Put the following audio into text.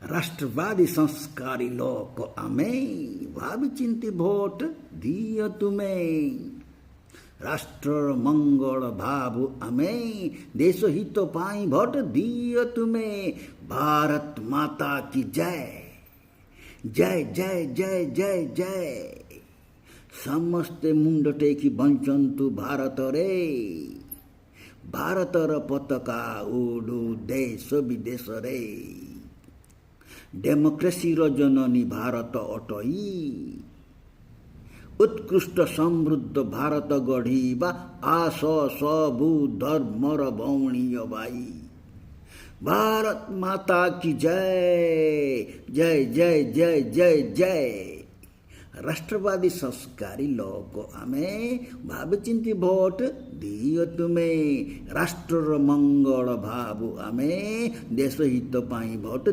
राष्ट्रवादी संस्कारी लोक आमे भावी चिंती भोट दियो तुम्हें राष्ट्र मंगल भावु आमे देश हित पाई भोट दियो तुम्हें भारत माता की जय जय जय जय जय जय समस्ते मुंड टेकी बंचंतु भारत रे भारतर पताका उडू देश विदेश रे डेमोक्रेसी जननी भारत अटई उत्कृष्ट समृद्ध भारत गढ़ीबा आस सबु धर्मर भौणीय भाई भारत माता की जय जय जय जय जय जय राष्ट्रवादी संस्कारी लोक आमे भावी चिंती भोट दियो तुम्हें राष्ट्र मंगल भावु आमे देश हित पाई भोट